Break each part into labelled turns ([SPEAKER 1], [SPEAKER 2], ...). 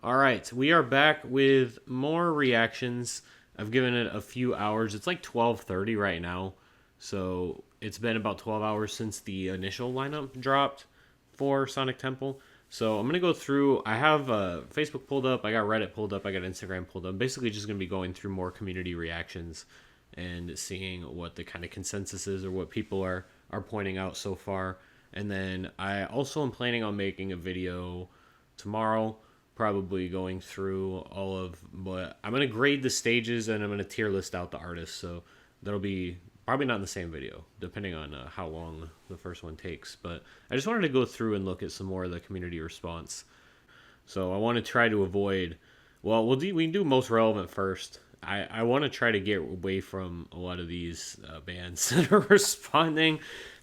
[SPEAKER 1] All right, we are back with more reactions. I've given it a few hours. It's like 12:30 right now. So, it's been about 12 hours since the initial lineup dropped for Sonic Temple. So, I'm going to go through. I have Facebook pulled up, I got Reddit pulled up, I got Instagram pulled up. I'm basically just going to be going through more community reactions and seeing what the kind of consensus is or what people are pointing out so far. And then I also am planning on making a video tomorrow, probably going through all of what I'm going to grade the stages and I'm going to tier list out the artists. So that'll be probably not in the same video, depending on how long the first one takes. But I just wanted to go through and look at some more of the community response. So I want to try to avoid. Well, we can do most relevant first. I want to try to get away from a lot of these bands that are responding.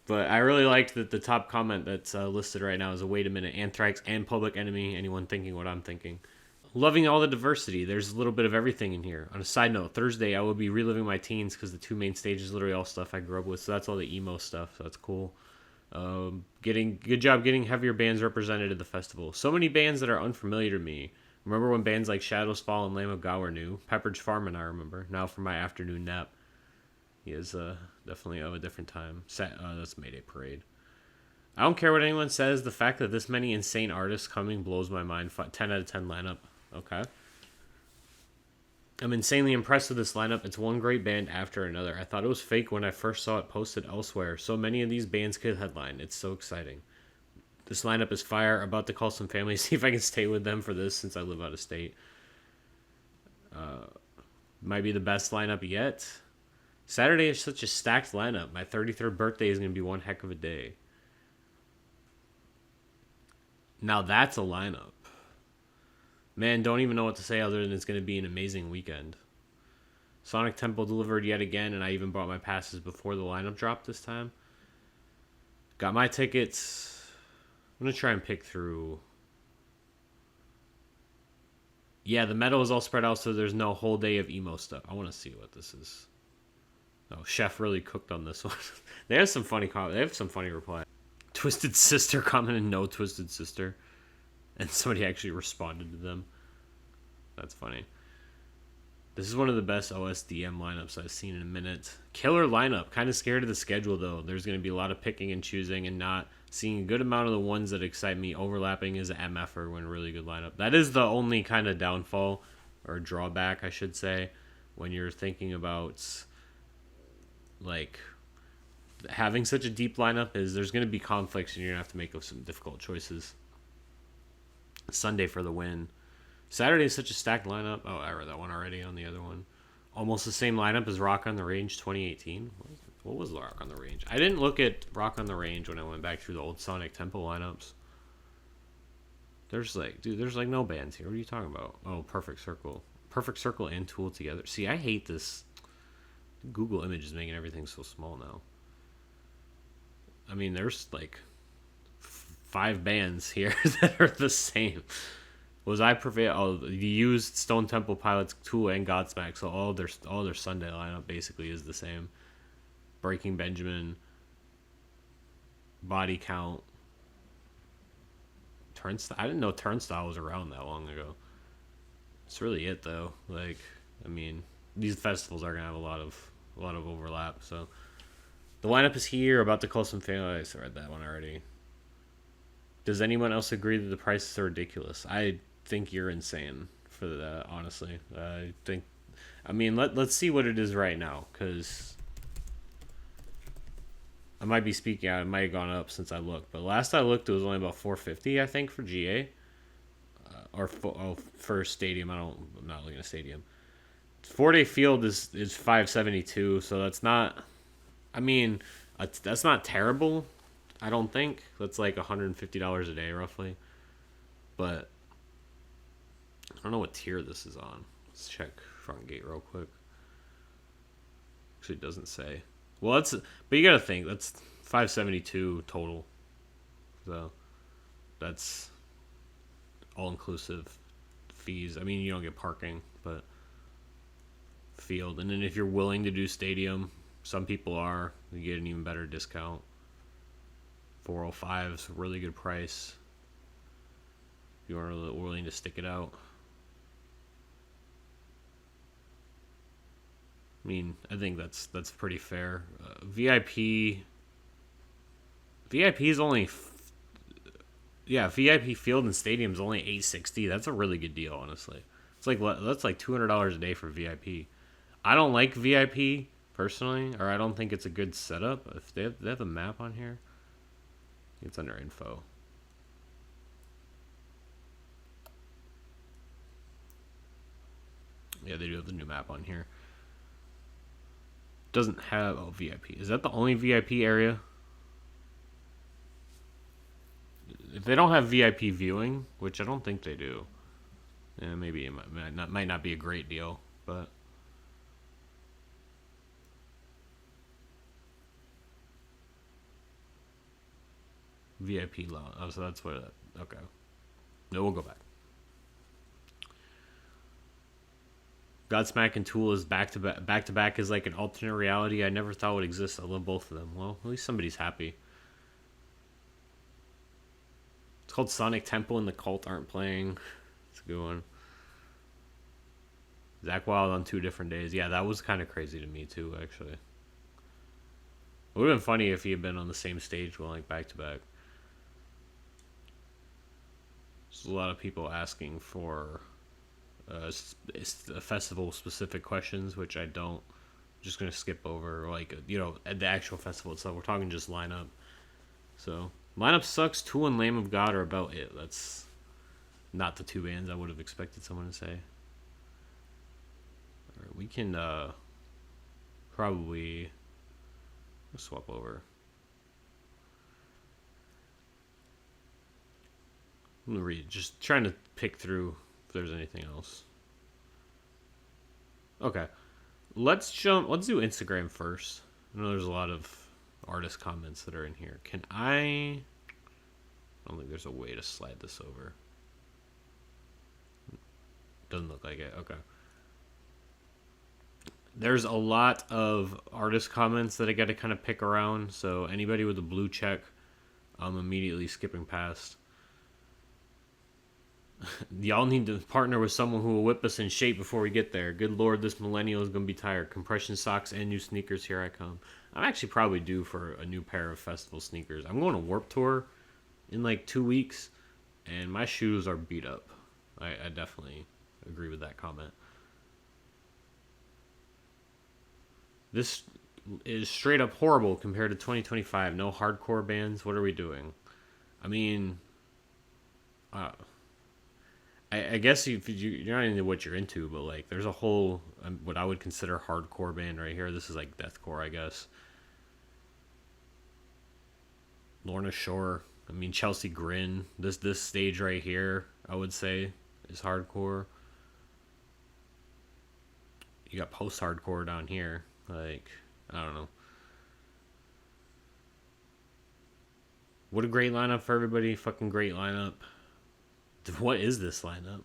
[SPEAKER 1] But I really liked that the top comment that's listed right now is a wait a minute, Anthrax and Public Enemy. Anyone thinking what I'm thinking? Loving all the diversity. There's a little bit of everything in here. On a side note, Thursday I will be reliving my teens because the two main stages literally all stuff I grew up with. So that's all the emo stuff. So that's cool. Getting good job getting heavier bands represented at the festival. So many bands that are unfamiliar to me. Remember when bands like Shadows Fall and Lamb of God were new? Pepperidge Farm, I remember. Now for my afternoon nap. He is definitely of a different time. That's Mayday Parade. I don't care what anyone says. The fact that this many insane artists coming blows my mind. 10 out of 10 lineup. Okay. I'm insanely impressed with this lineup. It's one great band after another. I thought it was fake when I first saw it posted elsewhere. So many of these bands could headline. It's so exciting. This lineup is fire. About to call some family, see if I can stay with them for this since I live out of state. Might be the best lineup yet. Saturday is such a stacked lineup. My 33rd birthday is going to be one heck of a day. Now that's a lineup. Man, don't even know what to say other than it's going to be an amazing weekend. Sonic Temple delivered yet again, and I even bought my passes before the lineup dropped this time. Got my tickets. I'm going to try and pick through. Yeah, the metal is all spread out, so there's no whole day of emo stuff. I want to see what this is. Oh, Chef really cooked on this one. They have some funny They have some funny replies. Twisted Sister commented no Twisted Sister. And somebody actually responded to them. That's funny. This is one of the best OSDM lineups I've seen in a minute. Killer lineup. Kind of scared of the schedule, though. There's going to be a lot of picking and choosing and not seeing a good amount of the ones that excite me. Overlapping is an MFer when really good lineup. That is the only kind of downfall or drawback, I should say, when you're thinking about like having such a deep lineup is there's going to be conflicts and you're going to have to make some difficult choices. Sunday for the win. Saturday is such a stacked lineup. Oh, I read that one already on the other one. Almost the same lineup as Rock on the Range 2018. What was Rock on the Range? I didn't look at Rock on the Range when I went back through the old Sonic Temple lineups. There's like no bands here. What are you talking about? Oh, Perfect Circle. Perfect Circle and Tool together. See, I hate this. Google Image is making everything so small now. I mean, there's like 5 bands here that are the same. Was I prevail? Oh, you used Stone Temple Pilots, Tool, and Godsmack, so all their Sunday lineup basically is the same. Breaking Benjamin, Body Count, Turnstile. I didn't know Turnstile was around that long ago. That's really it, though. Like, I mean, these festivals are gonna have a lot of overlap. So the lineup is here. About to call some family. I read that one already. Does anyone else agree that the prices are ridiculous? I think you're insane for that, honestly. I mean, let's see what it is right now, because I might be speaking out. It might have gone up since I looked, but last I looked, it was only about $450, I think, for GA. For stadium. I'm not looking at stadium. 4-day field is $572, so that's not. I mean, that's not terrible. I don't think that's like $150 a day roughly, but I don't know what tier this is on. Let's check front gate real quick. Actually, it doesn't say. Well, but you gotta think that's $572 total, so that's all inclusive fees. I mean, you don't get parking, but field, and then if you're willing to do stadium, some people are. You get an even better discount. 405 is a really good price. If you are willing to stick it out. I mean, I think that's pretty fair. VIP is only yeah, VIP field and stadium is only 860. That's a really good deal, honestly. It's like that's like $200 a day for VIP. I don't like VIP personally, or I don't think it's a good setup. If they have a map on here, it's under info. Yeah, they do have the new map on here. Doesn't have VIP. Is that the only VIP area? If they don't have VIP viewing, which I don't think they do, yeah, maybe it might not be a great deal, but VIP lounge. Oh, so that's where that. Okay, no, we'll go back. Godsmack and Tool is back to back. Back to back is like an alternate reality I never thought would exist. I love both of them. Well, at least somebody's happy. It's called Sonic Temple and the Cult aren't playing. It's a good one. Zach Wild on 2 different days. Yeah, that was kind of crazy to me too. Actually, it would have been funny if he had been on the same stage going like back to back. There's a lot of people asking for festival specific questions, which I don't. I'm just gonna skip over, like at the actual festival itself. We're talking just lineup. So lineup sucks. Tool and Lamb of God are about it. That's not the two bands I would have expected someone to say. All right, we can probably swap over. I'm gonna read. Just trying to pick through if there's anything else. Okay, let's jump. Let's do Instagram first. I know there's a lot of artist comments that are in here. Can I don't think there's a way to slide this over. Doesn't look like it. Okay. There's a lot of artist comments that I got to kind of pick around. So anybody with a blue check, I'm immediately skipping past. Y'all need to partner with someone who will whip us in shape before we get there. Good lord, this millennial is going to be tired. Compression socks and new sneakers, here I come. I'm actually probably due for a new pair of festival sneakers. I'm going to Warped Tour in like 2 weeks, and my shoes are beat up. I definitely agree with that comment. This is straight up horrible compared to 2025. No hardcore bands. What are we doing? I mean, I guess you're not into what you're into, but like there's a whole what I would consider hardcore band right here. This is like deathcore, I guess. Lorna Shore. I mean Chelsea Grin. This stage right here, I would say, is hardcore. You got post hardcore down here. Like, I don't know. What a great lineup for everybody. Fucking great lineup. What is this lineup?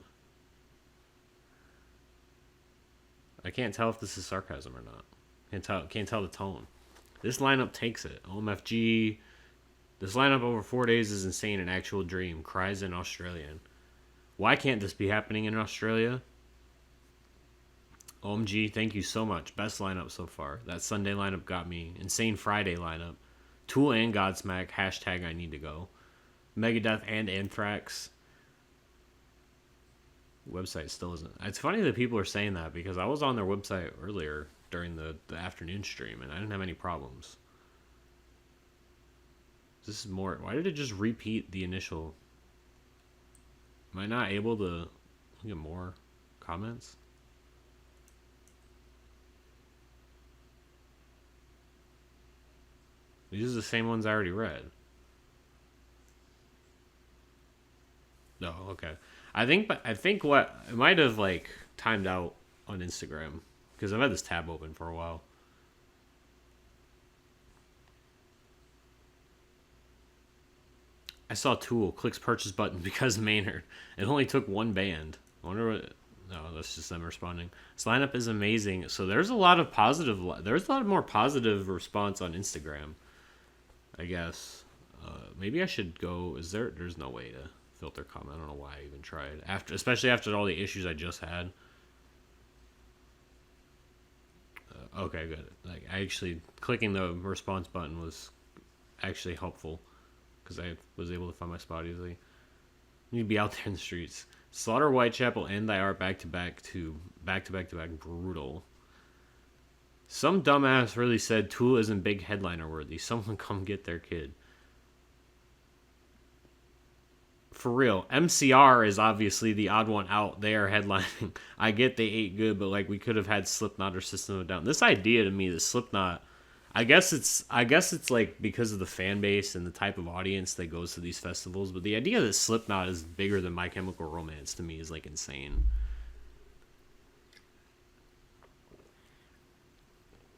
[SPEAKER 1] I can't tell if this is sarcasm or not. Can't tell the tone. This lineup takes it. OMFG. This lineup over 4 days is insane. An actual dream. Cries in Australian. Why can't this be happening in Australia? OMG, thank you so much. Best lineup so far. That Sunday lineup got me. Insane Friday lineup. Tool and Godsmack. Hashtag I need to go. Megadeth and Anthrax. Website still isn't. It's funny that people are saying that because I was on their website earlier during the afternoon stream and I didn't have any problems. This is more. Why did it just repeat the initial? Am I not able to get more comments? These are the same ones I already read. No, okay. I think what it might have like timed out on Instagram because I've had this tab open for a while. I saw Tool clicks purchase button because Maynard. It only took one band. I wonder what. No, that's just them responding. This lineup is amazing. So there's a lot of positive. There's a lot more positive response on Instagram. I guess maybe I should go. Is there? There's no way to filter comment. I don't know why I even tried. Especially after all the issues I just had. Okay, good. Like I actually clicking the response button was actually helpful because I was able to find my spot easily. You need to be out there in the streets. Slaughter Whitechapel and Thy Art back to back brutal. Some dumbass really said Tool isn't big headliner worthy. Someone come get their kid. For real, MCR is obviously the odd one out there headlining. I get they ate good, but like we could have had Slipknot or System of a Down. This idea to me, the Slipknot, I guess it's like because of the fan base and the type of audience that goes to these festivals. But the idea that Slipknot is bigger than My Chemical Romance to me is like insane.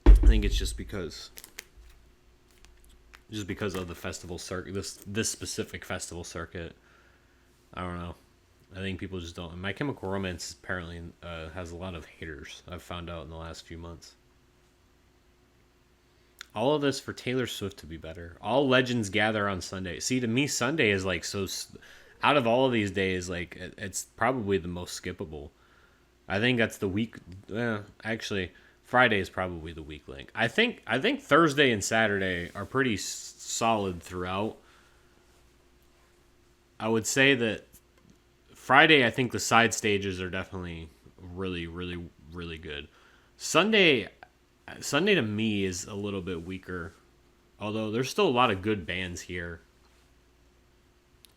[SPEAKER 1] I think it's just because of the festival circuit, this specific festival circuit. I don't know. I think people just don't. My Chemical Romance apparently has a lot of haters. I've found out in the last few months. All of this for Taylor Swift to be better. All legends gather on Sunday. See, to me, Sunday is like so. Out of all of these days, like it's probably the most skippable. I think that's the weak. Actually, Friday is probably the weak link. I think Thursday and Saturday are pretty solid throughout. I would say that Friday, I think the side stages are definitely really, really, really good. Sunday, Sunday to me is a little bit weaker, although there's still a lot of good bands here.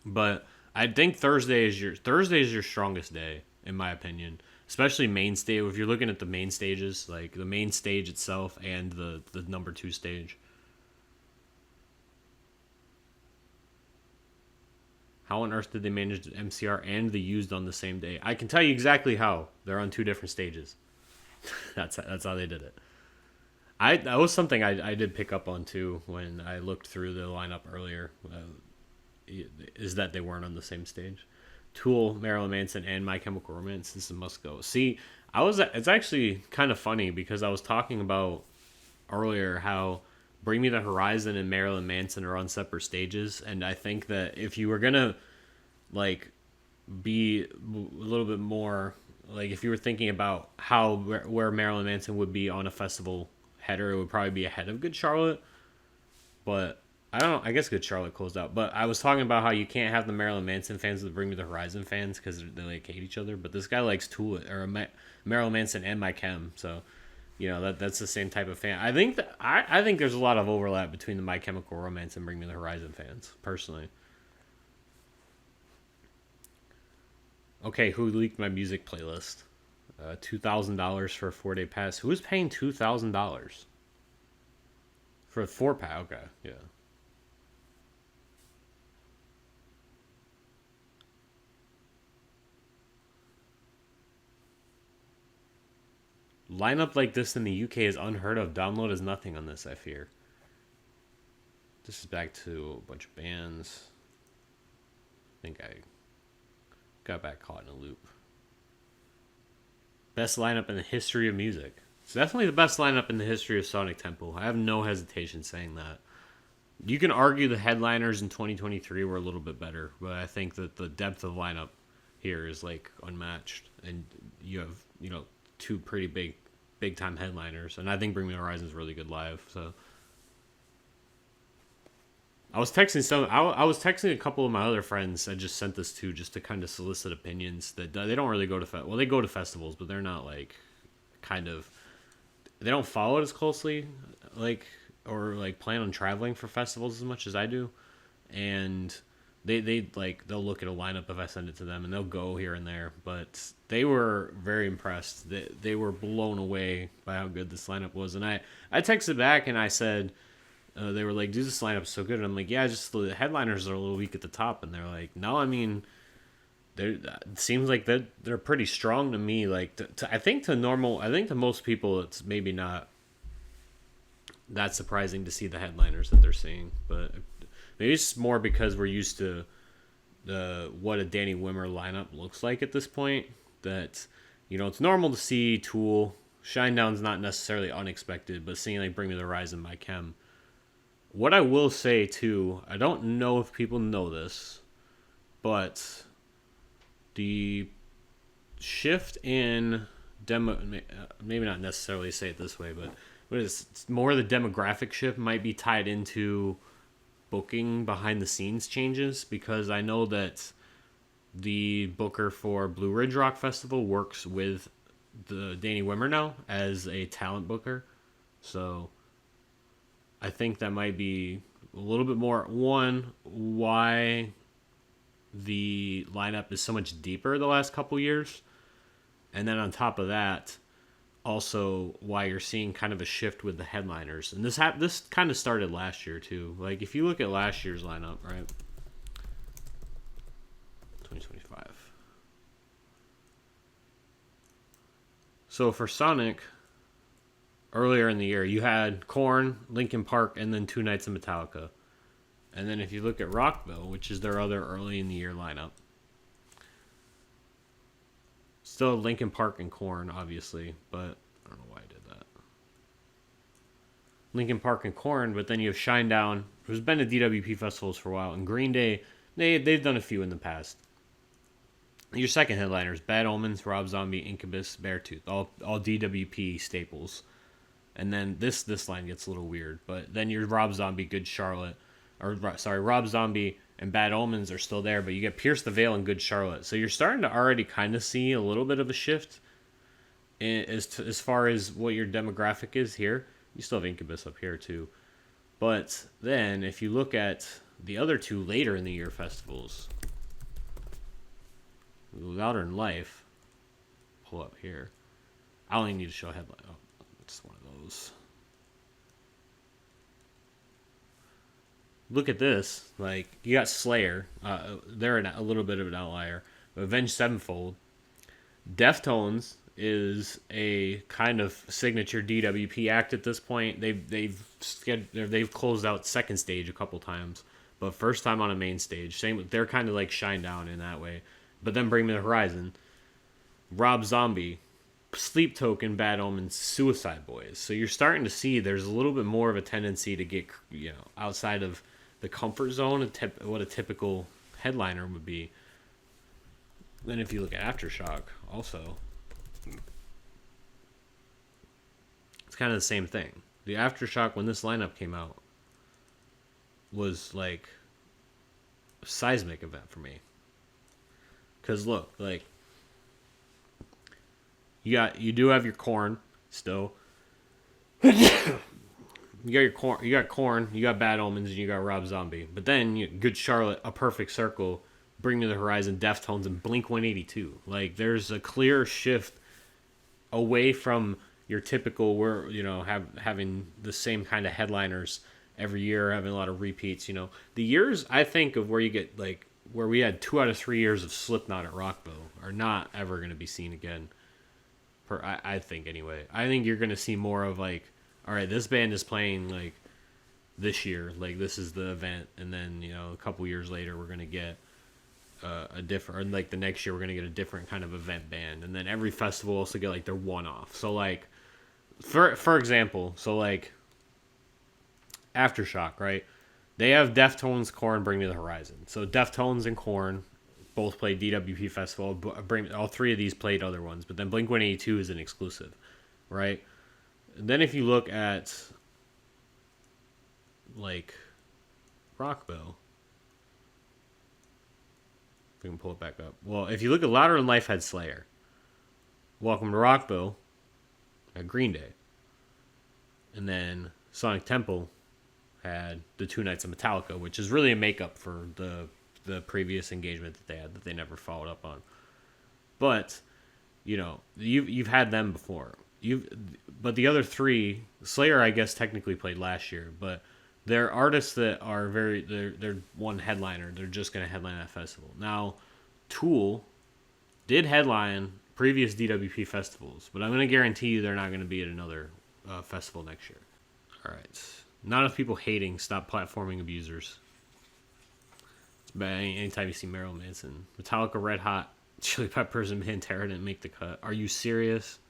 [SPEAKER 1] But I think Thursday is your strongest day, in my opinion. Especially main stage. If you're looking at the main stages, like the main stage itself and the number two stage. How on earth did they manage the MCR and the used on the same day? I can tell you exactly how. They're on two different stages. That's how they did it. That was something I did pick up on too when I looked through the lineup earlier. Is that they weren't on the same stage? Tool, Marilyn Manson, and My Chemical Romance. This is a must go. See, It's actually kind of funny because I was talking about earlier how Bring Me the Horizon and Marilyn Manson are on separate stages, and I think that if you were gonna like be a little bit more like if you were thinking about how where Marilyn Manson would be on a festival header, it would probably be ahead of Good Charlotte. But I don't know. I guess Good Charlotte closed out. But I was talking about how you can't have the Marilyn Manson fans with Bring Me the Horizon fans because they like hate each other. But this guy likes Tool or Marilyn Manson and My Chem, so that's the same type of fan. I think there's a lot of overlap between the My Chemical Romance and Bring Me the Horizon fans, personally. Okay, who leaked my music playlist? $2,000 for a 4-day pass. Who is paying $2,000 for a 4-pack? Okay, yeah. Lineup like this in the UK is unheard of. Download is nothing on this, I fear. This is back to a bunch of bands. I think I got back caught in a loop. Best lineup in the history of music. It's definitely the best lineup in the history of Sonic Temple. I have no hesitation saying that. You can argue the headliners in 2023 were a little bit better, but I think that the depth of lineup here is like unmatched, and you have two pretty big time headliners, and I think Bring Me the Horizon is really good live. So I was texting a couple of my other friends I just sent this to just to kind of solicit opinions that they don't really go to they go to festivals, but they're not like kind of they don't follow it as closely like or like plan on traveling for festivals as much as I do, and they like they'll look at a lineup if I send it to them and they'll go here and there, but they were very impressed. They were blown away by how good this lineup was, and I texted back and I said they were like, "Dude, this lineup is so good." And I'm like, "Yeah, just the headliners are a little weak at the top." And they're like, "No, I mean, it seems like they're pretty strong to me. Like, I think to most people, it's maybe not that surprising to see the headliners that they're seeing, but maybe it's more because we're used to what a Danny Wimmer lineup looks like at this point. That it's normal to see Tool. Shinedown's not necessarily unexpected, but seeing like Bring Me the Horizon, My Chem. What I will say too, I don't know if people know this, but the shift in maybe not necessarily say it this way, but what is more the demographic shift might be tied into booking behind the scenes changes, because I know that the booker for Blue Ridge Rock Festival works with the Danny Wimmer now as a talent booker. So I think that might be a little bit more one why the lineup is so much deeper the last couple years. And then on top of that, also why you're seeing kind of a shift with the headliners. And this kind of started last year too. Like if you look at last year's lineup, right? 2025. So for Sonic, earlier in the year, you had Korn, Linkin Park, and then two nights of Metallica. And then if you look at Rockville, which is their other early in the year lineup, still Linkin Park and Korn, obviously, but I don't know why I did that. Linkin Park and Korn, but then you have Shinedown, who's been to DWP festivals for a while, and Green Day, they've done a few in the past. Your second headliners, Bad Omens, Rob Zombie, Incubus, Beartooth, all DWP staples. And then this line gets a little weird, but then your Rob Zombie, Good Charlotte, Rob Zombie and Bad Omens are still there, but you get Pierce the Veil and Good Charlotte. So you're starting to already kind of see a little bit of a shift as far as what your demographic is here. You still have Incubus up here too. But then if you look at the other two later in the year festivals, Louder in Life, pull up here. I only need to show a headline. Oh, it's one of those. Look at this. Like, you got Slayer. They're a little bit of an outlier. Avenged Sevenfold. Deftones is a kind of signature DWP act at this point. They've closed out second stage a couple times, but first time on a main stage. They're kind of like Shinedown in that way. But then Bring Me the Horizon. Rob Zombie. Sleep Token, Bad Omens, Suicide Boys. So you're starting to see there's a little bit more of a tendency to get, outside of the comfort zone, what a typical headliner would be. Then if you look at Aftershock, also, it's kind of the same thing. The Aftershock, when this lineup came out, was like a seismic event for me. Because look, like, you do have your Korn still. You got Korn, you got Bad Omens, and you got Rob Zombie. But then Good Charlotte, A Perfect Circle, Bring Me the Horizon, Deftones, and Blink 182. Like, there's a clear shift away from your typical having the same kind of headliners every year, having a lot of repeats. The years I think of where you get like where we had 2 out of 3 years of Slipknot at Rockville are not ever going to be seen again. I think anyway. I think you're going to see more of like, all right, this band is playing like this year, like this is the event, and then a couple years later we're going to get a different, or like the next year we're going to get a different kind of event band, and then every festival also get like their one-off. So like, for example, so like Aftershock, right? They have Deftones, Korn, Bring Me the Horizon. So Deftones and Korn both played DWP Festival. All three of these played other ones, but then Blink-182 is an exclusive, right? And then if you look at like Rockville, if we can pull it back up. Well, if you look at Louder in Life had Slayer. Welcome to Rockville had Green Day. And then Sonic Temple had the 2 nights of Metallica, which is really a makeup for the previous engagement that they had that they never followed up on. But you've had them before. But the other three, Slayer I guess technically played last year, but they're artists that are they're one headliner. They're just going to headline that festival. Now, Tool did headline previous DWP festivals, but I'm going to guarantee you they're not going to be at another festival next year. All right. Not enough people hating. Stop platforming abusers. It's bad anytime you see Marilyn Manson. Metallica, Red Hot, Chili Peppers, and Pantera didn't make the cut. Are you serious?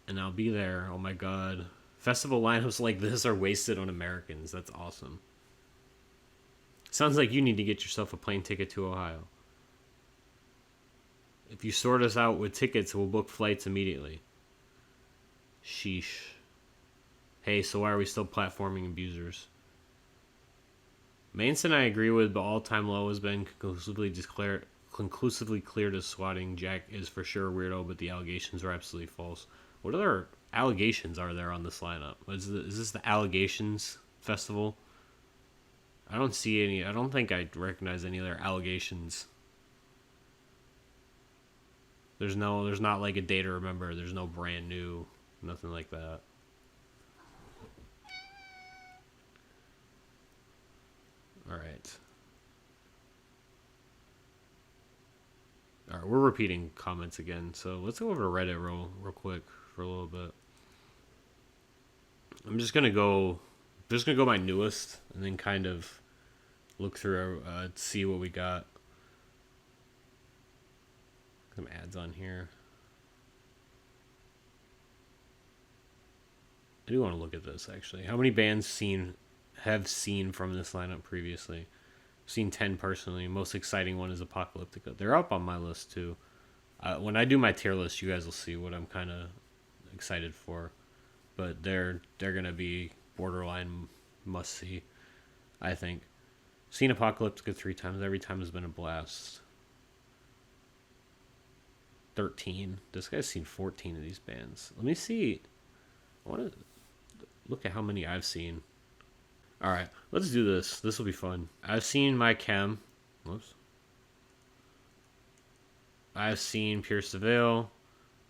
[SPEAKER 1] And I'll be there. Oh my god. Festival lineups like this are wasted on Americans. That's awesome. Sounds like you need to get yourself a plane ticket to Ohio. If you sort us out with tickets, we'll book flights immediately. Sheesh. Hey, so why are we still platforming abusers? Manson I agree with, but all-time low has been conclusively cleared as swatting. Jack is for sure a weirdo, but the allegations are absolutely false. What other allegations are there on this lineup? Is this the Allegations Festival? I don't see any. I don't think I recognize any other allegations. There's not like a day to remember. There's no brand new, nothing like that. All right. All right, we're repeating comments again, so let's go over to Reddit real quick for a little bit. I'm just gonna go my newest, and then kind of look through, see what we got. Some ads on here. I do want to look at this actually. How many bands have seen from this lineup previously? I've seen 10 personally. Most exciting one is Apocalyptica. They're up on my list too. When I do my tier list, you guys will see what I'm kind of excited for. But they're gonna be borderline must see, I think. Seen Apocalyptica 3 times. Every time has been a blast. 13. This guy's seen 14 of these bands. Let me see. I want to look at how many I've seen. All right, let's do this. This will be fun. I've seen My Chem. Whoops. I've seen Pierce the Veil.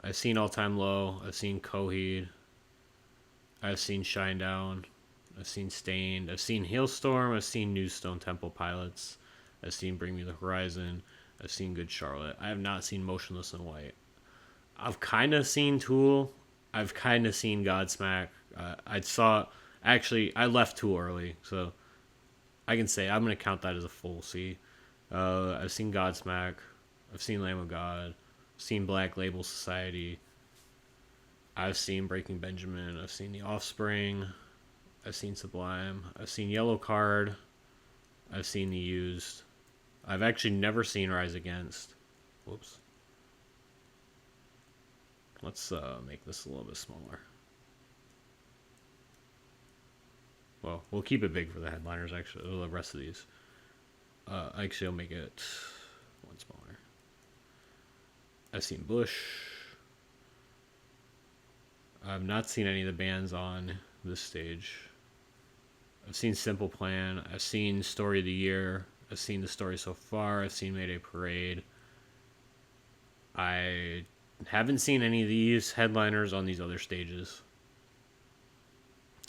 [SPEAKER 1] I've seen All Time Low. I've seen Coheed. I've seen Shinedown. I've seen Stained. I've seen Hailstorm. I've seen New Stone Temple Pilots. I've seen Bring Me the Horizon. I've seen Good Charlotte. I have not seen Motionless in White. I've kind of seen Tool. I've kind of seen Godsmack. I left Tool early, so I can say I'm going to count that as a full C. I've seen Godsmack. I've seen Lamb of God. I've seen Black Label Society. I've seen Breaking Benjamin. I've seen The Offspring. I've seen Sublime. I've seen Yellow Card. I've seen The Used. I've actually never seen Rise Against. Whoops. Let's make this a little bit smaller. Well, we'll keep it big for the headliners, actually. The rest of these. Actually, I'll make it one smaller. I've seen Bush. I've not seen any of the bands on this stage. I've seen Simple Plan. I've seen Story of the Year. I've seen The Story So Far. I've seen Mayday Parade. I haven't seen any of these headliners on these other stages.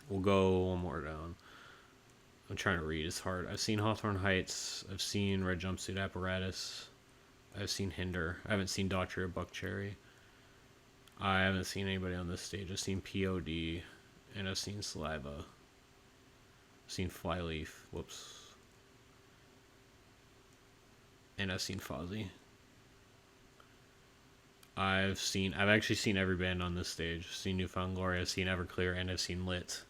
[SPEAKER 1] We'll go one more down. I'm trying to read. It's hard. I've seen Hawthorne Heights. I've seen Red Jumpsuit Apparatus. I've seen Hinder. I haven't seen Daughtry or Buckcherry. I haven't seen anybody on this stage. I've seen POD. And I've seen Saliva. I've seen Flyleaf. Whoops. And I've seen Fozzy. I've actually seen every band on this stage. I've seen Newfound Glory, I've seen Everclear, and I've seen Lit.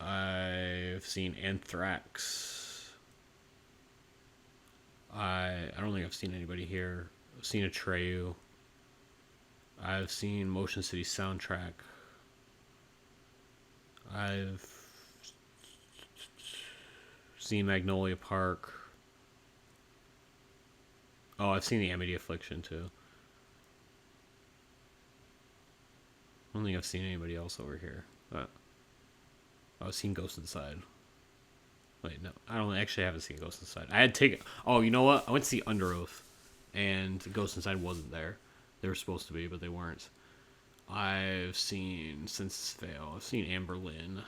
[SPEAKER 1] I've seen Anthrax. I don't think I've seen anybody here. I've seen Atreyu. I've seen Motion City Soundtrack. I've seen Magnolia Park. Oh, I've seen the Amity Affliction too. I don't think I've seen anybody else over here. But I've seen Ghost Inside. Wait, no. I haven't seen Ghost Inside. I had taken... Oh, you know what? I went to see Under Oath. And Ghost Inside wasn't there. They were supposed to be, but they weren't. I've seen Senses Fail. I've seen Amber Lynn.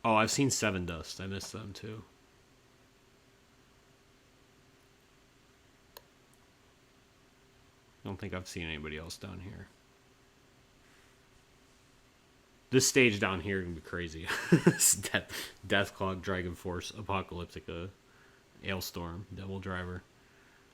[SPEAKER 1] Oh, I've seen Seven Dust. I missed them too. I don't think I've seen anybody else down here. This stage down here can be crazy. Deathclog, Dragon Force, Apocalyptica, Ailstorm, Devil Driver.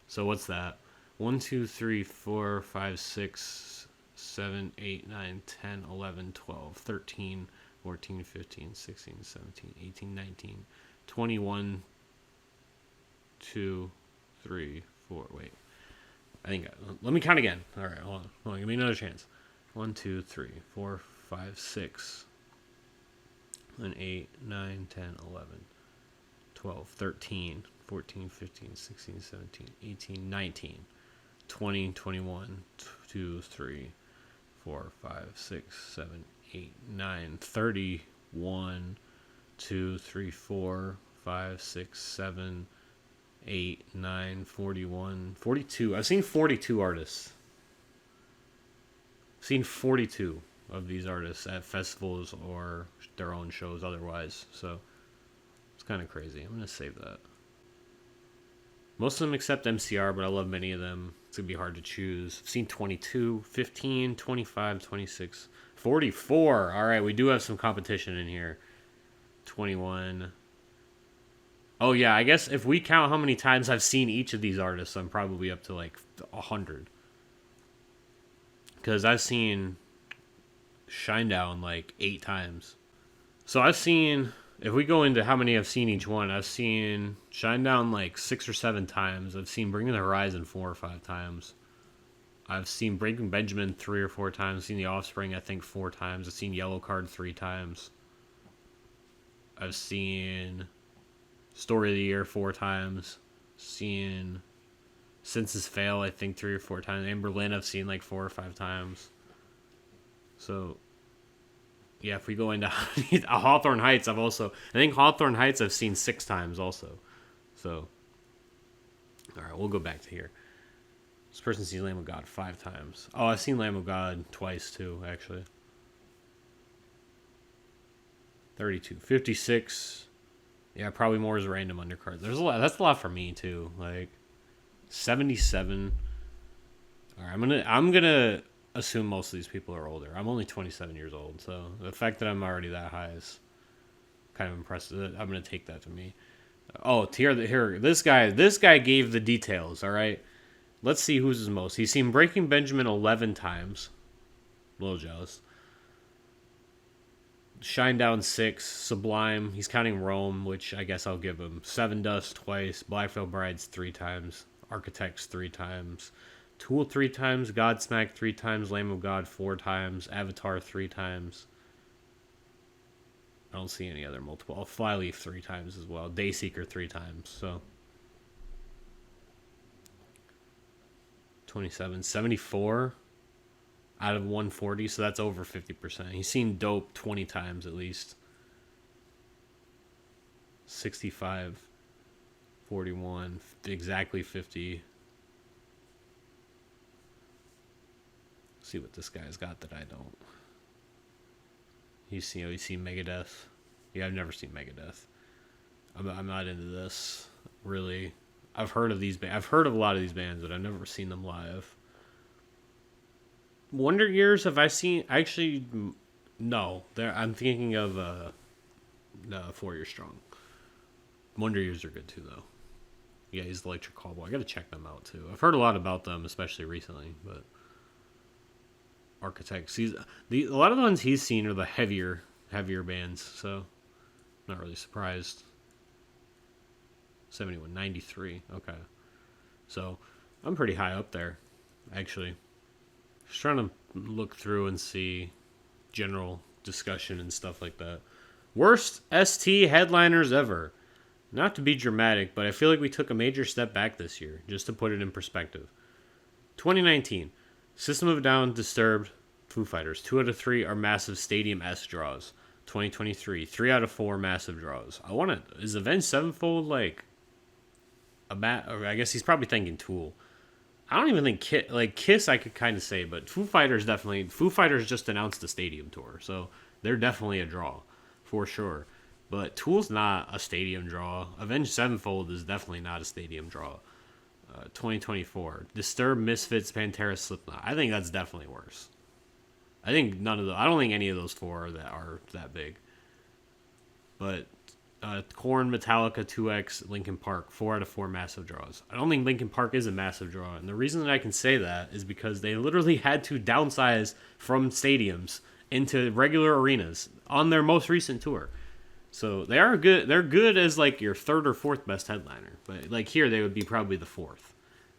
[SPEAKER 1] So what's that? 1, 2, 3, 4, 5, 6, 7, 8, 9, 10, 11, 12, 13, 14, 15, 16, 17, 18, 19, 21, 2, 3, 4. Wait. Let me count again. All right, hold on. Give me another chance. 1, 2, 3, 4, 5, 6, and 8, 9, 10, 11, 12, 13, 14, 15, 16, 17, 18, 19, 20, 21, 2, 3, 4, 5, 6, 7, 8, 9, 30, 1, 2, 3, 4, 5, 6, 7, 8, 9, 41, 42. I've seen 42 artists. I've seen 42 of these artists at festivals or their own shows otherwise. So it's kind of crazy. I'm going to save that. Most of them except MCR, but I love many of them. It's going to be hard to choose. I've seen 22, 15, 25, 26, 44. All right, we do have some competition in here. 21. Oh, yeah, I guess if we count how many times I've seen each of these artists, I'm probably up to like 100. Because I've seen Shinedown like 8 times. So I've seen, if we go into how many I've seen each one, I've seen Shinedown like 6 or 7 times. I've seen Bring the Horizon 4 or 5 times. I've seen Breaking Benjamin 3 or 4 times. I've seen The Offspring, I think, 4 times. I've seen Yellow Card 3 times. I've seen Story of the Year 4 times. Seen Senses Fail, I think, 3 or 4 times. Amber Lynn I've seen like 4 or 5 times. So, yeah, if we go into Hawthorne Heights, I think Hawthorne Heights I've seen 6 times also. So, alright, we'll go back to here. This person sees Lamb of God 5 times. Oh, I've seen Lamb of God twice too, actually. 32. 56. Yeah, probably more is random undercards. There's a lot. That's a lot for me too. Like 77. All right, I'm gonna assume most of these people are older. I'm only 27 years old, so the fact that I'm already that high is kind of impressive. I'm gonna take that to me. Oh, here, this guy gave the details. All right, let's see who's his most. He's seen Breaking Benjamin 11 times. A little jealous. Shinedown 6, Sublime, he's counting Rome, which I guess I'll give him. Seven Dust twice, Black Veil Brides 3 times, Architects 3 times, Tool 3 times, Godsmack 3 times, Lamb of God 4 times, Avatar 3 times. I don't see any other multiple. Flyleaf 3 times as well. Dayseeker 3 times, so. 27, 74 out of 140, so that's over 50%. He's seen Dope 20 times at least. 65, 41, exactly 50. Let's see what this guy's got that I don't. He's seen Megadeth. Yeah, I've never seen Megadeth. I'm not into this, really. I've heard of a lot of these bands, but I've never seen them live. Wonder Years have I seen? Actually, no. I'm thinking of 4 Year Strong. Wonder Years are good too, though. Yeah, he's the Electric Callboy. I got to check them out too. I've heard a lot about them, especially recently. But Architects, a lot of the ones he's seen are the heavier bands. So, not really surprised. 71, 93. Okay, so I'm pretty high up there, actually. Just trying to look through and see general discussion and stuff like that. Worst ST headliners ever. Not to be dramatic, but I feel like we took a major step back this year, just to put it in perspective. 2019, System of a Down, Disturbed, Foo Fighters. 2 out of 3 are massive Stadium S draws. 2023, 3 out of 4 massive draws. Is Avenged Sevenfold like I guess he's probably thinking Tool. I don't even think Kiss I could kind of say, but Foo Fighters just announced a stadium tour, so they're definitely a draw, for sure. But Tool's not a stadium draw. Avenged Sevenfold is definitely not a stadium draw. 2024, Disturbed, Misfits, Pantera, Slipknot. I think that's definitely worse. I don't think any of those 4 are that big. But Korn, Metallica, 2X, Linkin Park, 4 out of 4 massive draws. I don't think Linkin Park is a massive draw, and the reason that I can say that is because they literally had to downsize from stadiums into regular arenas on their most recent tour. So they are good. They're good as like your third or fourth best headliner, but like here they would be probably the fourth.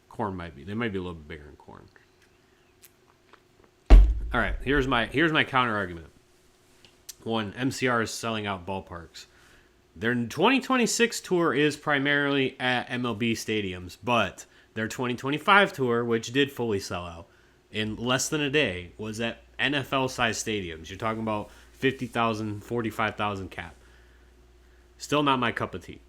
[SPEAKER 1] Corn might be. They might be a little bit bigger than Corn. All right, here's my counter argument. One, MCR is selling out ballparks. Their 2026 tour is primarily at MLB stadiums, but their 2025 tour, which did fully sell out in less than a day, was at NFL-sized stadiums. You're talking about 50,000, 45,000 cap. Still not my cup of tea.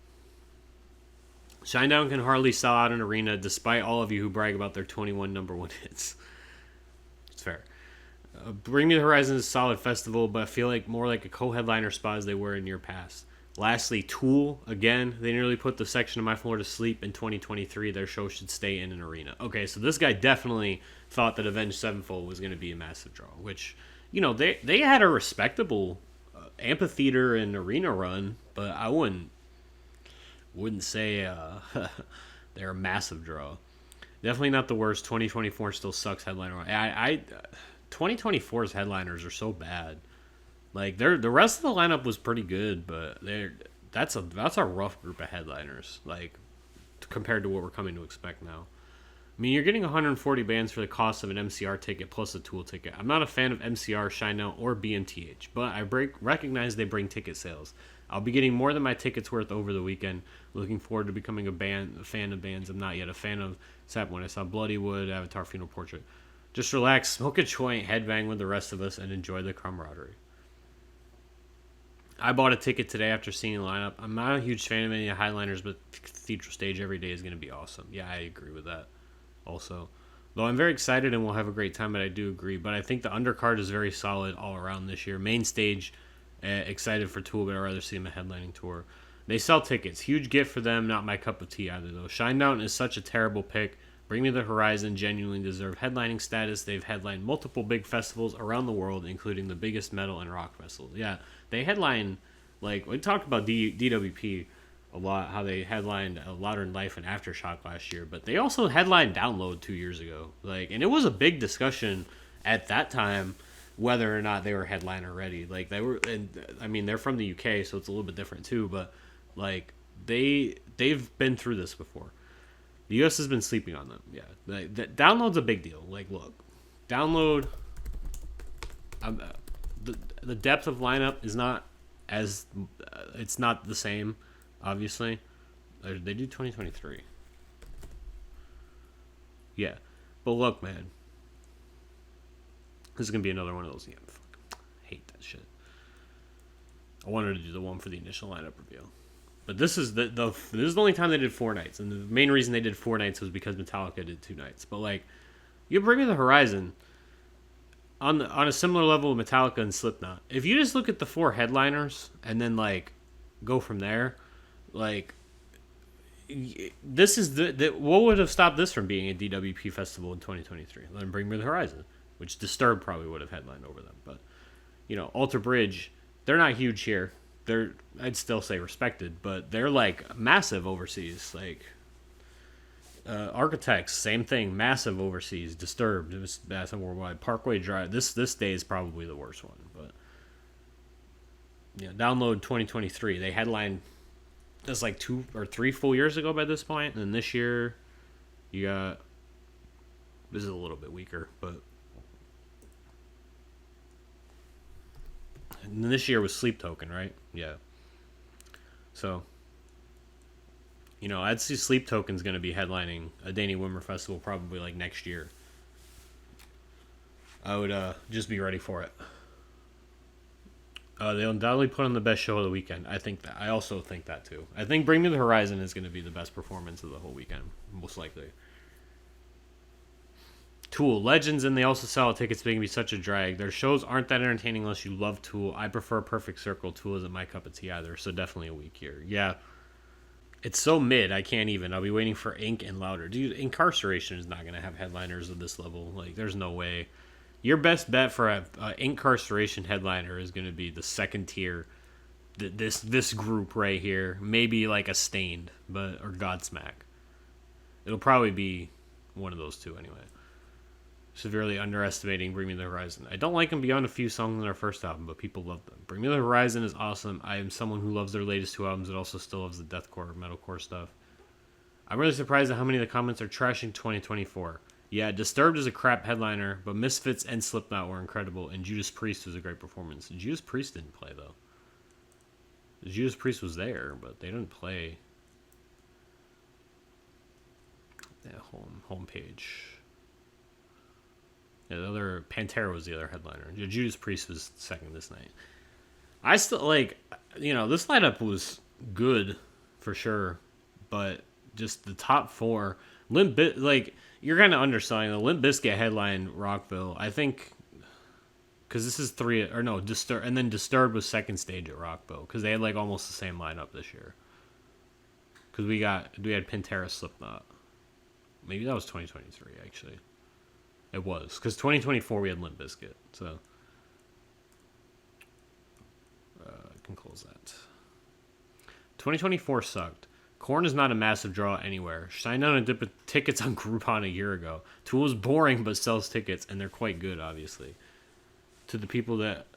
[SPEAKER 1] Shinedown can hardly sell out an arena despite all of you who brag about their 21 number one hits. It's fair. Bring Me the Horizon is a solid festival, but I feel like more like a co-headliner spot as they were in year past. Lastly, Tool, again, they nearly put the section of my floor to sleep in 2023. Their show should stay in an arena. Okay, so this guy definitely thought that Avenged Sevenfold was going to be a massive draw, which, you know, they had a respectable amphitheater and arena run, but I wouldn't say they're a massive draw. Definitely not the worst. 2024 still sucks headliner. 2024's headliners are so bad. Like the rest of the lineup was pretty good, but that's a rough group of headliners. Like compared to what we're coming to expect now. I mean, you're getting 140 bands for the cost of an MCR ticket plus a Tool ticket. I'm not a fan of MCR, Shinedown, or BMTH, but I recognize they bring ticket sales. I'll be getting more than my tickets worth over the weekend. Looking forward to becoming a fan of bands I'm not yet a fan of, except when I saw Bloodywood, Avatar Funeral Portrait. Just relax, smoke a joint, headbang with the rest of us, and enjoy the camaraderie. I bought a ticket today after seeing the lineup. I'm not a huge fan of any of the highliners, but Cathedral Stage every day is going to be awesome. Yeah, I agree with that also. Though I'm very excited and we'll have a great time, but I do agree. But I think the undercard is very solid all around this year. Main stage, excited for Tool, but I'd rather see them a headlining tour. They sell tickets. Huge gift for them, not my cup of tea either, though. Shinedown is such a terrible pick. Bring Me the Horizon genuinely deserve headlining status. They've headlined multiple big festivals around the world, including the biggest metal and rock festivals. Yeah, they headline, like, we talked about DWP a lot, how they headlined Modern Life and Aftershock last year, but they also headlined Download 2 years ago. Like, and it was a big discussion at that time whether or not they were headliner ready. Like, they were, and I mean, they're from the UK, so it's a little bit different too, but, like, they've been through this before. The U.S. has been sleeping on them. Yeah, Download's a big deal. Like, look, Download. The depth of lineup is not as it's not the same. Obviously, they do 2023. Yeah, but look, man, this is gonna be another one of those. Yeah, I hate that shit. I wanted to do the one for the initial lineup reveal. But this is this is the only time they did 4 nights, and the main reason they did 4 nights was because Metallica did 2 nights. But like, you Bring Me the Horizon on a similar level with Metallica and Slipknot. If you just look at the 4 headliners and then like go from there, like this is the what would have stopped this from being a DWP festival in 2023? Let them Bring Me the Horizon, which Disturbed probably would have headlined over them. But you know, Alter Bridge, they're not huge here. They're, I'd still say respected, but they're like massive overseas. Like Architects, same thing, massive overseas. Disturbed, it was massive worldwide. Parkway Drive, this day is probably the worst one, but yeah, Download 2023. They headlined that's like 2 or 3 full years ago by this point, and then this year you got this is a little bit weaker, but and this year was Sleep Token, right? Yeah. So, you know, I'd see Sleep Token's going to be headlining a Danny Wimmer festival probably like next year. I would just be ready for it. They'll undoubtedly put on the best show of the weekend. I think that. I also think that too. I think Bring Me the Horizon is going to be the best performance of the whole weekend, most likely. Tool, Legends, and they also sell tickets, making me such a drag. Their shows aren't that entertaining unless you love Tool. I prefer Perfect Circle. Tool isn't my cup of tea either, so definitely a week here. Yeah, it's so mid, I can't even. I'll be waiting for Ink and Louder. Dude, Incarceration is not going to have headliners of this level. Like, there's no way. Your best bet for a Incarceration headliner is going to be the second tier, this group right here. Maybe like a Stained, or Godsmack. It'll probably be one of those two anyway. severely underestimating Bring Me the Horizon. I don't like them beyond a few songs on their first album, but people love them. Bring Me the Horizon is awesome. I am someone who loves their latest two albums and also still loves the deathcore, metalcore stuff. I'm really surprised at how many of the comments are trashing 2024. Yeah, Disturbed is a crap headliner, but Misfits and Slipknot were incredible, and Judas Priest was a great performance. Judas Priest didn't play, though. Judas Priest was there, but they didn't play. Yeah, homepage. Yeah, the other Pantera was the other headliner. Judas Priest was second this night. I still like, this lineup was good for sure, but just the top four, you're kind of underselling the Limp Bizkit headline Rockville. I think because this is Disturbed, and then Disturbed was second stage at Rockville because they had like almost the same lineup this year. Because we had Pantera, Slipknot. Maybe that was 2023 actually. It was because 2024 we had Limp Bizkit, so I can close that. 2024 sucked. Korn is not a massive draw anywhere. Shinedown and dip tickets on Groupon a year ago. Tool is boring but sells tickets, and they're quite good, obviously. To the people that...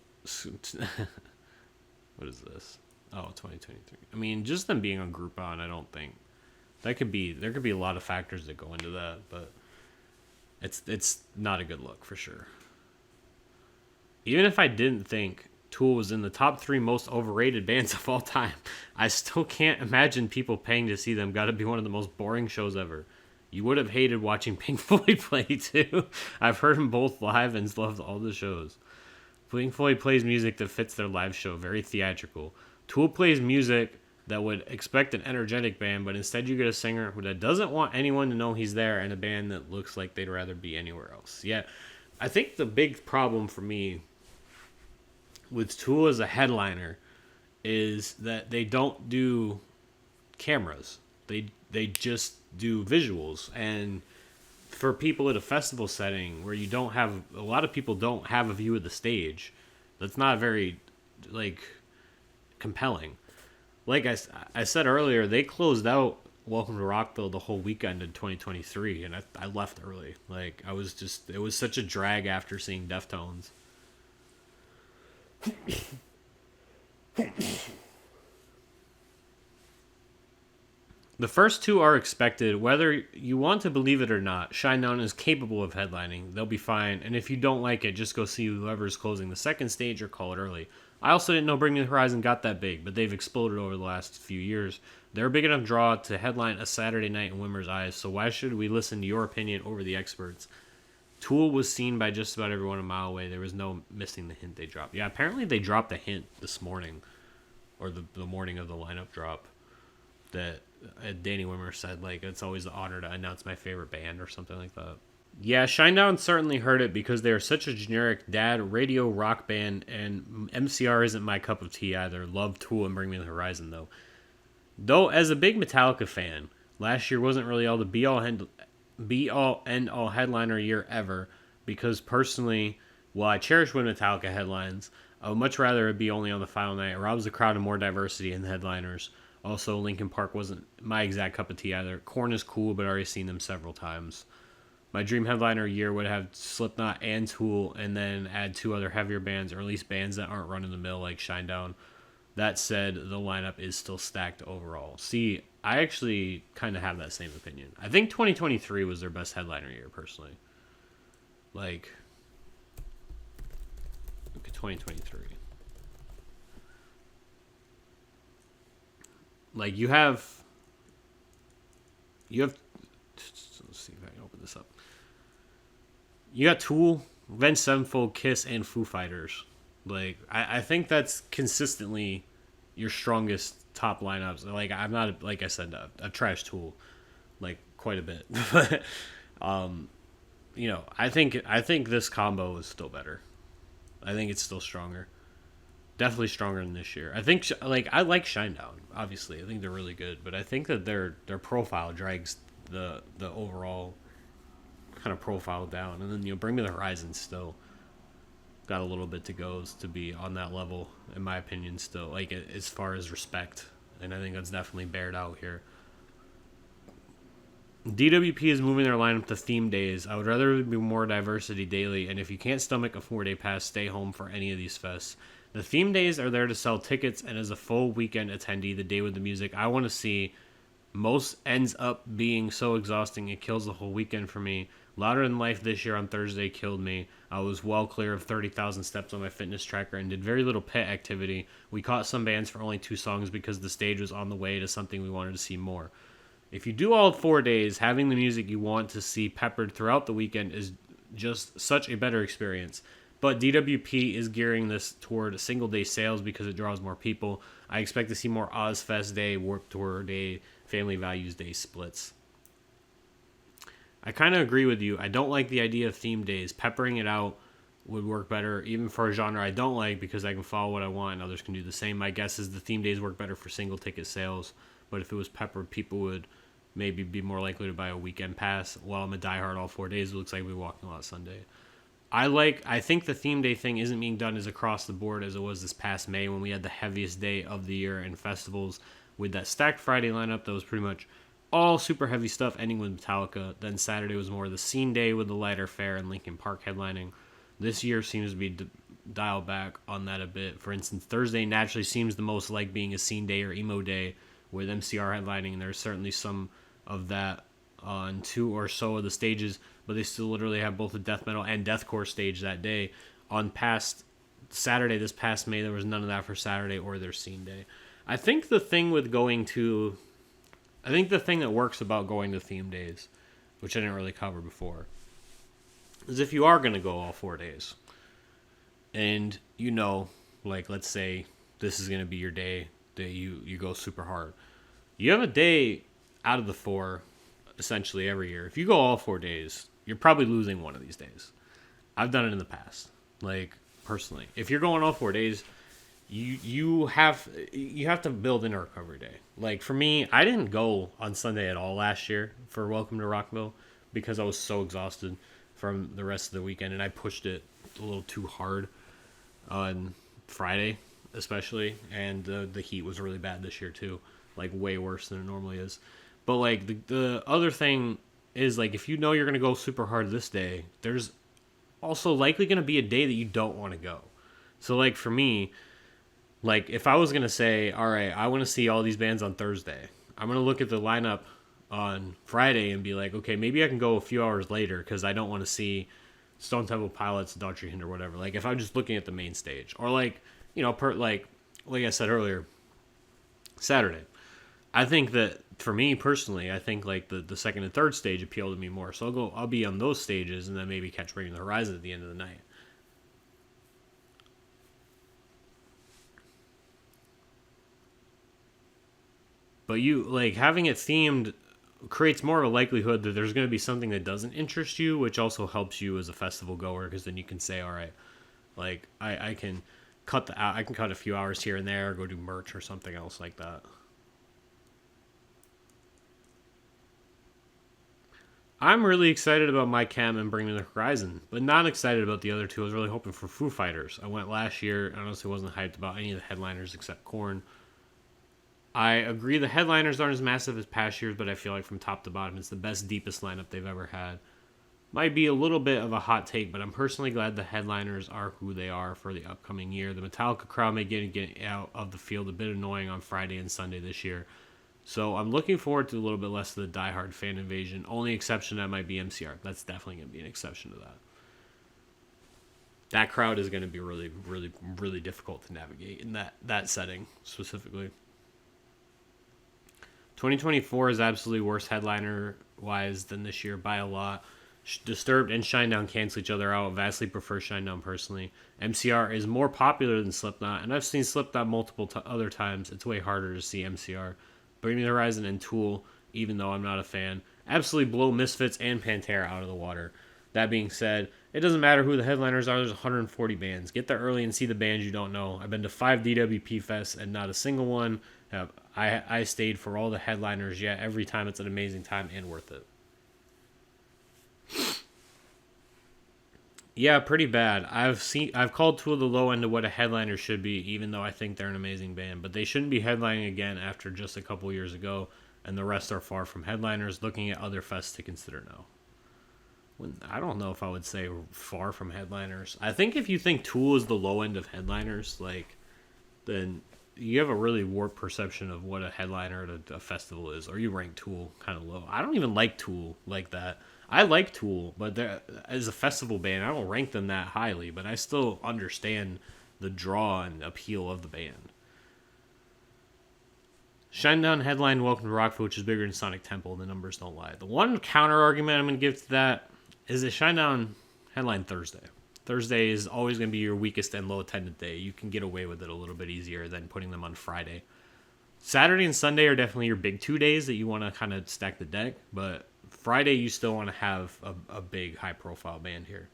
[SPEAKER 1] What is this? Oh, 2023. I mean, just them being on Groupon, I don't think... There could be a lot of factors that go into that, but it's not a good look, for sure. Even if I didn't think Tool was in the top 3 most overrated bands of all time, I still can't imagine people paying to see them. Gotta be one of the most boring shows ever. You would have hated watching Pink Floyd play too. I've heard them both live and loved all the shows. Pink Floyd plays music that fits their live show, very theatrical. Tool plays music that would expect an energetic band, but instead you get a singer that doesn't want anyone to know he's there and a band that looks like they'd rather be anywhere else. Yeah, I think the big problem for me with Tool as a headliner is that they don't do cameras. They just do visuals. And for people at a festival setting where you don't have a lot of people don't have a view of the stage, that's not very compelling. Like I said earlier, they closed out Welcome to Rockville the whole weekend in 2023, and I left early. It was such a drag after seeing Deftones. The first two are expected, whether you want to believe it or not. Shinedown is capable of headlining. They'll be fine, and if you don't like it, just go see whoever's closing the second stage or call it early. I also didn't know Bring Me the Horizon got that big, but they've exploded over the last few years. They're a big enough draw to headline a Saturday night in Wimmer's eyes, so why should we listen to your opinion over the experts? Tool was seen by just about everyone a mile away. There was no missing the hint they dropped. Yeah, apparently they dropped a hint this morning, or the morning of the lineup drop, that Danny Wimmer said, it's always an honor to announce my favorite band or something like that. Yeah, Shinedown certainly heard it because they are such a generic dad radio rock band, and MCR isn't my cup of tea either. Love Tool and Bring Me the Horizon, though. Though, as a big Metallica fan, last year wasn't really all the be-all, end-all headliner year ever, because personally, while I cherish when Metallica headlines, I would much rather it be only on the final night. It robs the crowd of more diversity in the headliners. Also, Linkin Park wasn't my exact cup of tea either. Korn is cool, but I've already seen them several times. My dream headliner year would have Slipknot and Tool, and then add 2 other heavier bands, or at least bands that aren't run-of-the-mill like Shinedown. That said, the lineup is still stacked overall. See, I actually kind of have that same opinion. I think 2023 was their best headliner year, personally. Look at 2023. You have... Let's see if I can open this up. You got Tool, Avenged Sevenfold, Kiss, and Foo Fighters. I think that's consistently your strongest top lineups. I'm not, like I said, a trash Tool, quite a bit. But, I think this combo is still better. I think it's still stronger. Definitely stronger than this year. I think, I like Shinedown, obviously. I think they're really good. But I think that their profile drags the overall kind of profile down. And then, Bring Me the Horizon still got a little bit to go to be on that level, in my opinion, still, as far as respect. And I think that's definitely bared out here. DWP is moving their lineup to theme days. I would rather there be more diversity daily, and if you can't stomach a 4-day pass, stay home for any of these fests. The theme days are there to sell tickets, and as a full weekend attendee, the day with the music I want to see most ends up being so exhausting it kills the whole weekend for me. Louder Than Life this year on Thursday killed me. I was well clear of 30,000 steps on my fitness tracker and did very little pit activity. We caught some bands for only 2 songs because the stage was on the way to something we wanted to see more. If you do all 4 days, having the music you want to see peppered throughout the weekend is just such a better experience. But DWP is gearing this toward single day sales because it draws more people. I expect to see more Ozfest Day, Warped Tour Day, Family Values Day splits. I kind of agree with you. I don't like the idea of theme days. Peppering it out would work better, even for a genre I don't like, because I can follow what I want and others can do the same. My guess is the theme days work better for single ticket sales, but if it was peppered, people would maybe be more likely to buy a weekend pass. While I'm a diehard all 4 days, it looks like we're walking a lot Sunday. I think the theme day thing isn't being done as across the board as it was this past May when we had the heaviest day of the year in festivals with that stacked Friday lineup that was pretty much all super heavy stuff ending with Metallica. Then Saturday was more the scene day with the lighter fare and Linkin Park headlining. This year seems to be dialed back on that a bit. For instance, Thursday naturally seems the most like being a scene day or emo day with MCR headlining, and there's certainly some of that on 2 or so of the stages, but they still literally have both a death metal and deathcore stage that day. On past Saturday, this past May, there was none of that for Saturday or their scene day. I think the thing that works about going to theme days, which I didn't really cover before, is if you are going to go all 4 days, and like let's say this is going to be your day that you go super hard. You have a day out of the 4 essentially every year. If you go all 4 days, you're probably losing one of these days. I've done it in the past, like personally. If you're going all 4 days, you have to build in a recovery day. Like for me, I didn't go on Sunday at all last year for Welcome to Rockville because I was so exhausted from the rest of the weekend, and I pushed it a little too hard on Friday especially, and the heat was really bad this year too, like way worse than it normally is. But like the other thing is, like, if you know you're going to go super hard this day, there's also likely going to be a day that you don't want to go. So like for me, like if I was going to say, all right, I want to see all these bands on Thursday, I'm going to look at the lineup on Friday and be like, okay, maybe I can go a few hours later because I don't want to see Stone Temple Pilots, Daughtry Hind or whatever. Like if I'm just looking at the main stage, or like, like I said earlier, Saturday. I think that for me personally, I think like the second and third stage appeal to me more. So I'll be on those stages and then maybe catch Bring the Horizon at the end of the night. But having it themed creates more of a likelihood that there's going to be something that doesn't interest you, which also helps you as a festival goer, because then you can say, all right, like I can cut a few hours here and there, go do merch or something else like that. I'm really excited about My Chem and Bring Me the Horizon, but not excited about the other two. I was really hoping for Foo Fighters. I went last year. I honestly wasn't hyped about any of the headliners except Korn. I agree the headliners aren't as massive as past years, but I feel like from top to bottom, it's the best, deepest lineup they've ever had. Might be a little bit of a hot take, but I'm personally glad the headliners are who they are for the upcoming year. The Metallica crowd may get out of the field a bit annoying on Friday and Sunday this year. So I'm looking forward to a little bit less of the diehard fan invasion. Only exception that might be MCR. That's definitely going to be an exception to that. That crowd is going to be really, really, really difficult to navigate in that setting specifically. 2024 is absolutely worse headliner-wise than this year by a lot. Disturbed and Shinedown cancel each other out. Vastly prefer Shinedown personally. MCR is more popular than Slipknot, and I've seen Slipknot multiple other times. It's way harder to see MCR. Bring Me the Horizon and Tool, even though I'm not a fan, absolutely blow Misfits and Pantera out of the water. That being said, it doesn't matter who the headliners are. There's 140 bands. Get there early and see the bands you don't know. I've been to 5 DWP fests, and not a single one I stayed for all the headliners. Yeah, every time it's an amazing time and worth it. Yeah, pretty bad. I've called Tool the low end of what a headliner should be, even though I think they're an amazing band. But they shouldn't be headlining again after just a couple years ago. and the rest are far from headliners. Looking at other fests to consider now. I don't know if I would say far from headliners. I think if you think Tool is the low end of headliners, like, then you have a really warped perception of what a headliner at a festival is, or you rank Tool kind of low. I don't even like Tool like that. I like Tool, but as a festival band, I don't rank them that highly, but I still understand the draw and appeal of the band. Shinedown headline Welcome to Rockville, which is bigger than Sonic Temple, and the numbers don't lie. The one counter argument I'm going to give to that is that Shinedown headline Thursday. Thursday is always going to be your weakest and low attended day. You can get away with it a little bit easier than putting them on Friday. Saturday and Sunday are definitely your big 2 days that you want to kind of stack the deck, but Friday you still want to have a big high profile band here.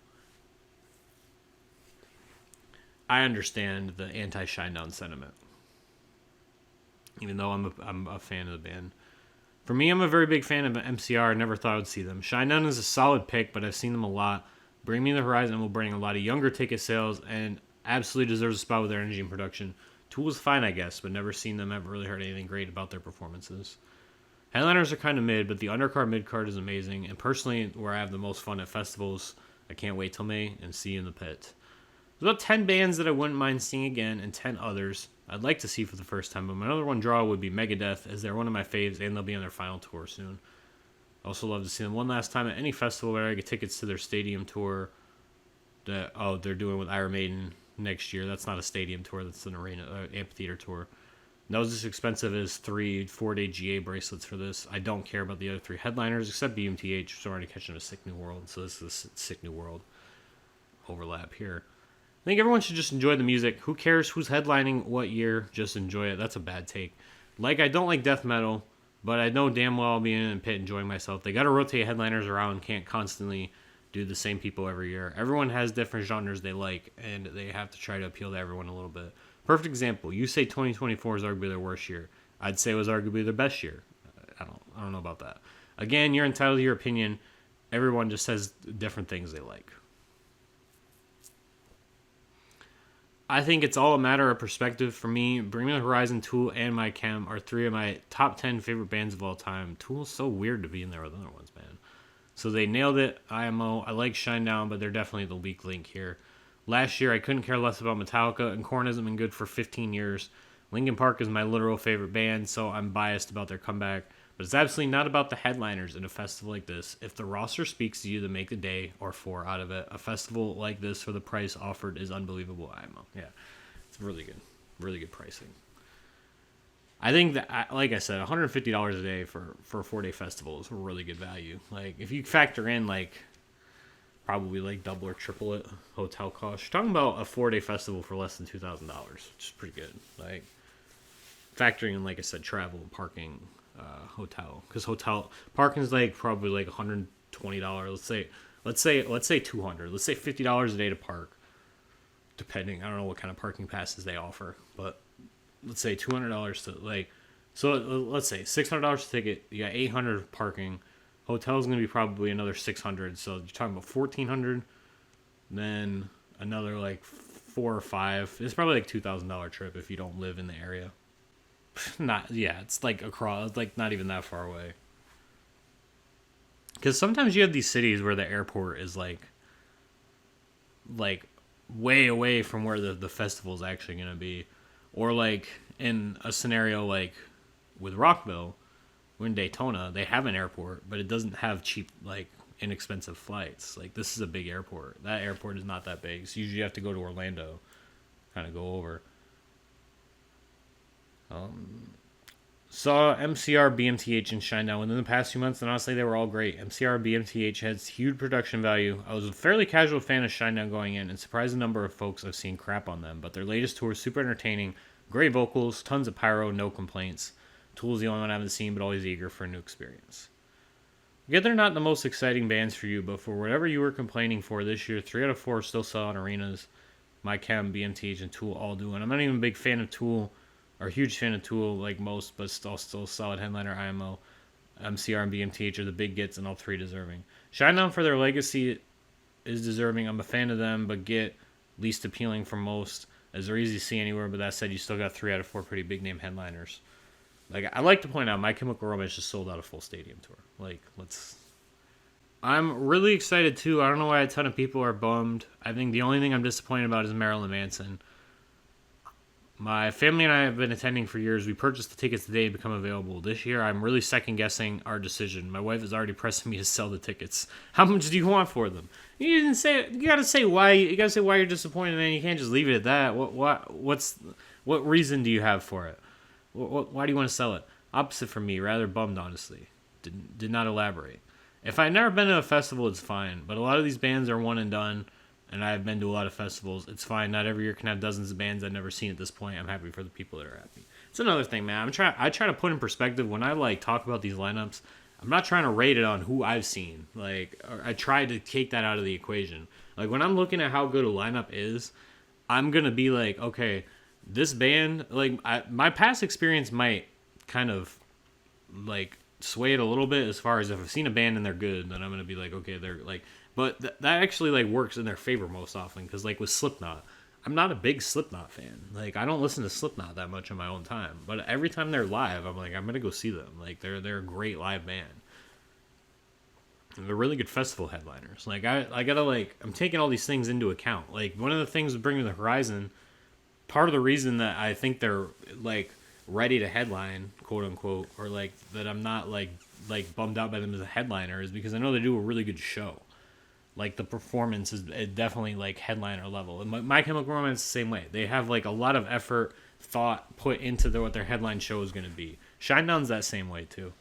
[SPEAKER 1] I understand the anti-Shinedown sentiment, even though I'm a fan of the band. For me, I'm a very big fan of MCR. I never thought I would see them. Shinedown is a solid pick, but I've seen them a lot. Bring Me the Horizon will bring a lot of younger ticket sales and absolutely deserves a spot with their energy and production. Tool is fine, I guess, but never seen them. Haven't really heard anything great about their performances. Headliners are kind of mid, but the undercard mid-card is amazing. And personally, where I have the most fun at festivals, I can't wait till May and see you in the pit. There's about 10 bands that I wouldn't mind seeing again and 10 others I'd like to see for the first time. But my number one draw would be Megadeth, as they're one of my faves and they'll be on their final tour soon. I also love to see them one last time at any festival where I get tickets to their stadium tour that they're doing with Iron Maiden next year. That's not a stadium tour, that's an arena amphitheater tour. And that was as expensive as 3-4-day GA bracelets for this. I don't care about the other three headliners except BMTH, which is already catching a Sick New World, so this is a Sick New World overlap here. I think everyone should just enjoy the music. Who cares who's headlining what year? Just enjoy it. That's a bad take. Like, I don't like death metal, but I know damn well I'll be in a pit enjoying myself. They got to rotate headliners around. Can't constantly do the same people every year. Everyone has different genres they like, and they have to try to appeal to everyone a little bit. Perfect example. You say 2024 is arguably their worst year. I'd say it was arguably their best year. I don't know about that. Again, you're entitled to your opinion. Everyone just has different things they like. I think it's all a matter of perspective for me. Bring Me the Horizon, Tool, and My Chem are three of my top 10 favorite bands of all time. Tool's so weird to be in there with other ones, man. So they nailed it. IMO. I like Shinedown, but they're definitely the weak link here. Last year, I couldn't care less about Metallica, and Korn hasn't been good for 15 years. Linkin Park is my literal favorite band, so I'm biased about their comeback. But it's absolutely not about the headliners in a festival like this. If the roster speaks to you to make a day or 4 out of it, a festival like this for the price offered is unbelievable. IMO. Yeah, it's really good. Really good pricing. I think that, like I said, $150 a day for a 4-day festival is a really good value. Like, if you factor in, like, probably like double or triple it hotel cost, you're talking about a 4-day festival for less than $2,000, which is pretty good. Like, factoring in, like I said, travel, parking, hotel, because hotel parking is like probably like $120. Let's say 200. Let's say $50 a day to park, depending. I don't know what kind of parking passes they offer, but let's say $200 to, like, so let's say $600 a ticket. You got $800 parking. Hotel's gonna be probably another $600. So you're talking about $1,400. Then another like 4 or 5. It's probably like $2,000 trip if you don't live in the area. It's like across, like not even that far away. Because sometimes you have these cities where the airport is like way away from where the festival is actually going to be. Or like in a scenario like with Rockville, we're in Daytona, they have an airport, but it doesn't have cheap, like inexpensive flights. Like, this is a big airport. That airport is not that big. So usually you have to go to Orlando, kind of go over. Saw MCR, BMTH, and Shinedown within the past few months, and honestly, they were all great. MCR, BMTH has huge production value. I was a fairly casual fan of Shinedown going in, and surprised the number of folks I've seen crap on them. But their latest tour is super entertaining, great vocals, tons of pyro, no complaints. Tool's the only one I haven't seen, but always eager for a new experience. Again, they're not the most exciting bands for you, but for whatever you were complaining for this year, 3 out of 4 still sell out arenas. My Chem, BMTH, and Tool all do, and I'm not even a big fan of Tool, or a huge fan of Tool like most, but still solid headliner. IMO, MCR, and BMTH are the big gets, and all 3 deserving. Shinedown for their legacy is deserving. I'm a fan of them, but get least appealing for most, as they're easy to see anywhere. But that said, you still got 3 out of 4 pretty big name headliners. Like, I like to point out, My Chemical Romance just sold out a full stadium tour. Like, let's. I'm really excited too. I don't know why a ton of people are bummed. I think the only thing I'm disappointed about is Marilyn Manson. My family and I have been attending for years. We purchased the tickets the day they become available. This year, I'm really second guessing our decision. My wife is already pressing me to sell the tickets. How much do you want for them? You didn't say. You gotta say why. You gotta say why you're disappointed, man. You can't just leave it at that. What reason do you have for it? Why do you want to sell it? Opposite from me, rather bummed, honestly. Did not elaborate. If I'd never been to a festival, it's fine. But a lot of these bands are one and done, and I've been to a lot of festivals. It's fine. Not every year can have dozens of bands I've never seen at this point. I'm happy for the people that are happy. It's another thing, man. I try to put in perspective when I like talk about these lineups. I'm not trying to rate it on who I've seen. Like, I try to take that out of the equation. Like, when I'm looking at how good a lineup is, I'm gonna be like, okay, this band, like, my past experience might kind of like sway it a little bit as far as if I've seen a band and they're good, then I'm gonna be like, okay, they're like, but that actually like works in their favor most often because like with Slipknot, I'm not a big Slipknot fan. Like I don't listen to Slipknot that much in my own time, but every time they're live, I'm like, I'm gonna go see them. Like they're a great live band. And they're really good festival headliners. Like I gotta like I'm taking all these things into account. Like one of the things with Bring Me the Horizon, part of the reason that I think they're like ready to headline, quote unquote, or like that I'm not like bummed out by them as a headliner is because I know they do a really good show. Like the performance is definitely like headliner level. And My Chemical Romance is the same way. They have like a lot of effort, thought put into what their headline show is going to be. Shinedown's that same way too.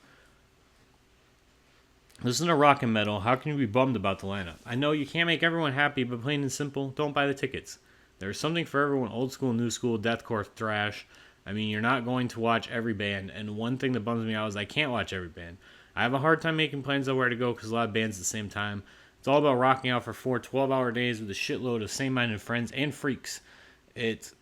[SPEAKER 1] Listen to rock and metal. How can you be bummed about the lineup? I know you can't make everyone happy, but plain and simple, don't buy the tickets. There's something for everyone, old school, new school, deathcore, thrash. I mean, you're not going to watch every band, and one thing that bums me out is I can't watch every band. I have a hard time making plans on where to go because a lot of bands at the same time. It's all about rocking out for 4 12-hour days with a shitload of same-minded friends and freaks. It's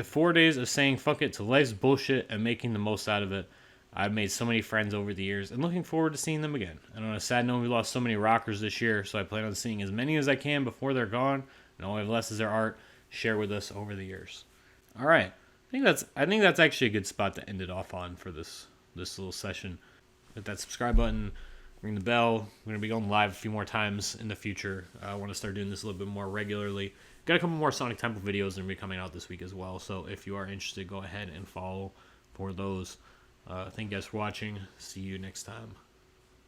[SPEAKER 1] 4 days of saying fuck it to life's bullshit and making the most out of it. I've made so many friends over the years and looking forward to seeing them again. And on a sad note, we lost so many rockers this year, so I plan on seeing as many as I can before they're gone, and all I have left is their art share with us over the years. All right, I think that's actually a good spot to end it off on for this little session. Hit that subscribe button, ring the bell. We're gonna be going live a few more times in the future. I want to start doing this a little bit more regularly. Got a couple more Sonic Temple videos that are gonna be coming out this week as well. So if you are interested, go ahead and follow for those. Thank you guys for watching. See you next time.